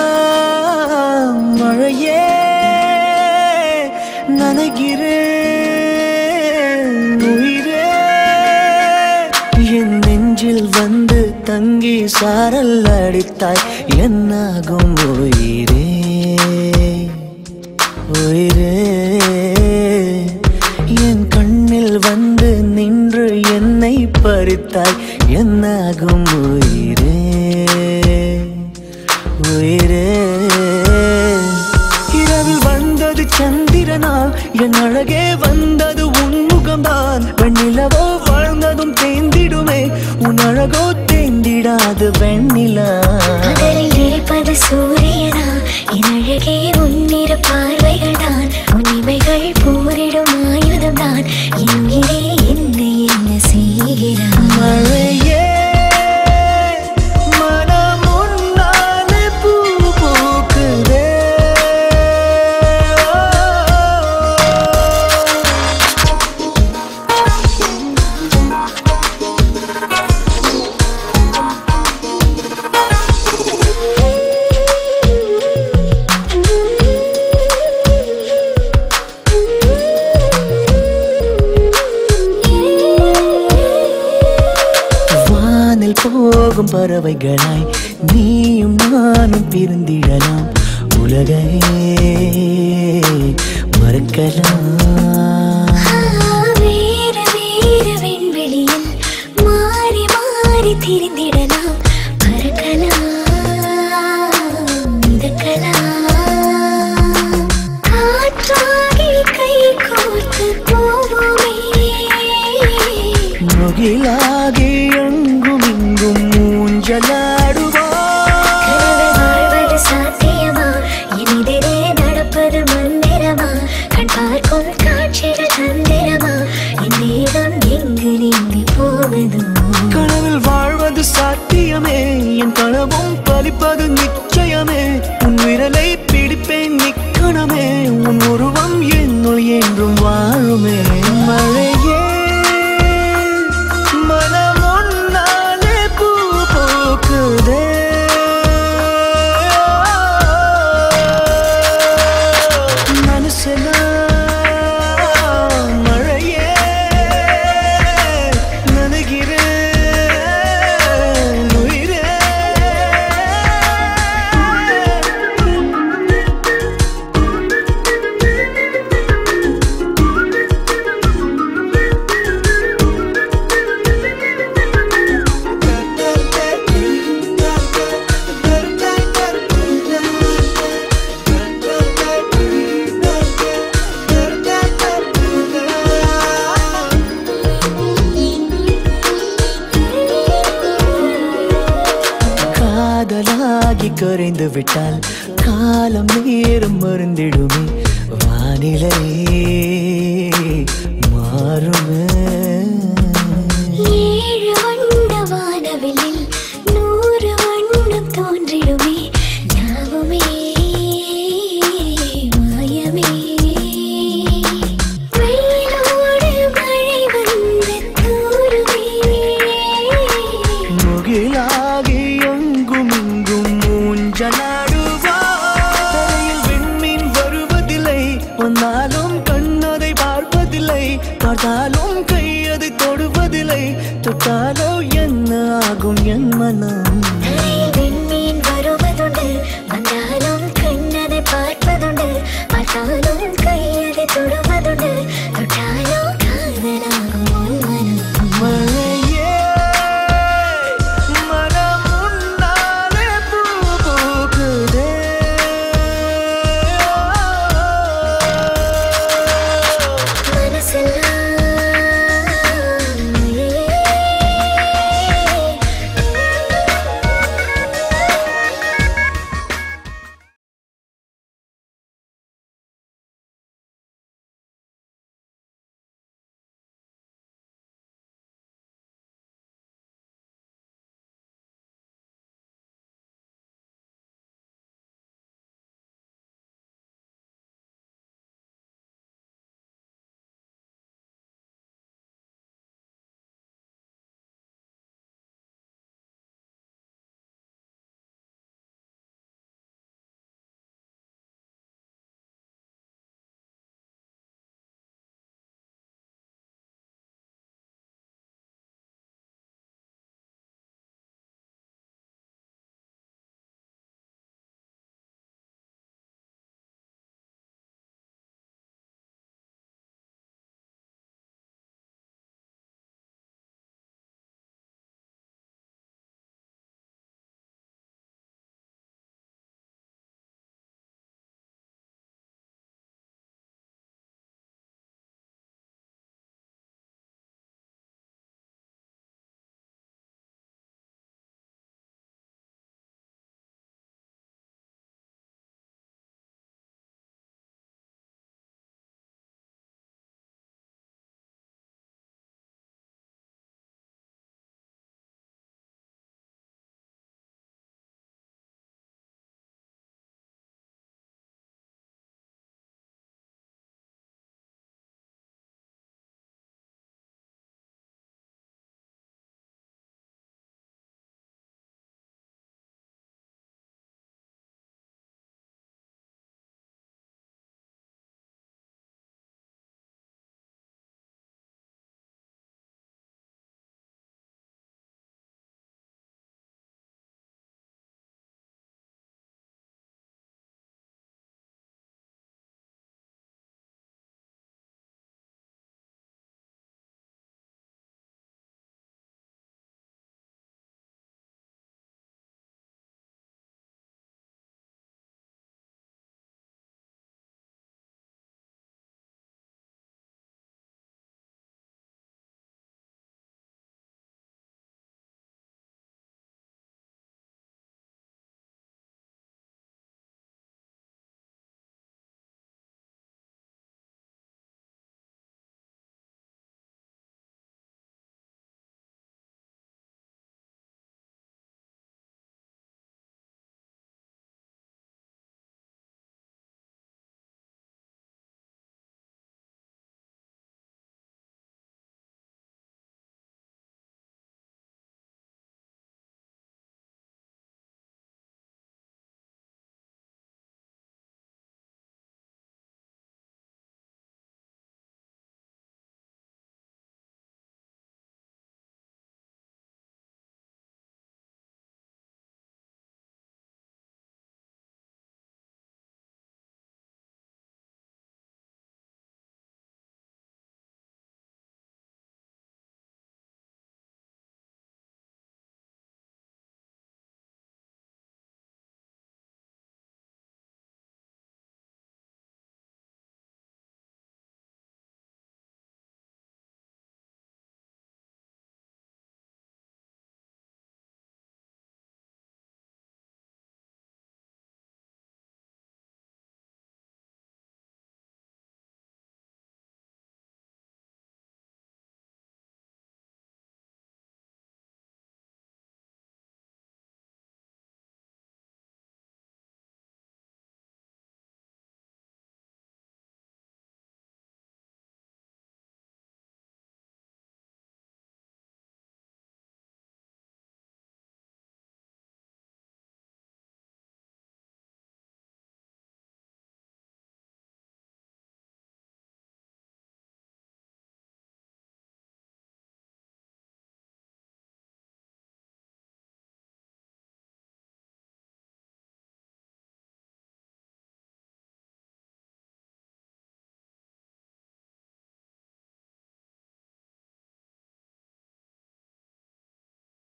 மனசெல்லாம் மழையே நனைகிறேன் உயிரே என் நெஞ்சில் வந்து தங்கி சாரல் அடித்தாய் என்னாகும் உயிரே உயிரே என் கண்ணில் வந்து நின்று என்னை பறித்தாய் என்னாகும் உயிரே உயிரே இரவில் வந்தது சந்திரனா என் அழகே வந்தது உன்முகம்தான் வெண்ணிலவோ வாழ்ந்ததும் தேந்திடுமே உன் அழகோ தேந்திடாது வெண்ணிலா இருப்பது சூரியனா என் அழகே உன்னிற பார்வைகள் தான் உன்னிமைகள் போரிடும் ஆயுதம் தான் என்கிறே என்னை என்ன செய்கிறான் மழையே மனம் உன்னாலே பூ பூக்குதே போகும் பறவைகளாய் நீயும் நானும் பிரிந்திடலாம் உலகையே மறக்கலாம் வேறு வேறு விண்வெளியில் மாறி மாறி திரிந்திடலாம் பறக்கலாம் மிதக்கலாம் காற்றாகி கை கோர்த்து போவோமே முகிலாகி எங்கும் இங்கும் வாழ்வது சாத்தியமா எதிரே நடப்பது மந்திரமா கண் பார்க்கும் காட்சிகள் தந்திரமா என் நேரம் எங்கு நீங்கி போவதோ கனவில் வாழ்வது சாத்தியமே என் கனவும் பலிப்பது நிச்சயமே உன் விரலை பிடிப்பேன் நிக்கணமே உன் உருவம் என்னுள் என்றும் வாழுமே மழையே மனம் உன்னாலே பூ பூக்குதே மனசெல்லாம் மழையே நனைகிறேன் உயிரே காதலாகி கரைந்து விட்டால் காலம் நேரம் மருந்திடுமே வானிலை மாறுமே ஏழு வண்ண வானவில்லில் 100 வண்ணம் தோன்றிடுமே யாவுமே மாயமே வெயிலோடு மழை வந்து தூருமே முகிலாகி எங்கும் இங்கும் மூஞ்சலாடுவாயில் விண்மீன் வருவதில்லை வந்தாலும் கண்ணதை பார்ப்பதில்லை பார்த்தாலும் கையதை தொடுவதில்லை தொட்டாலோ என்ன ஆகும் என் மனம்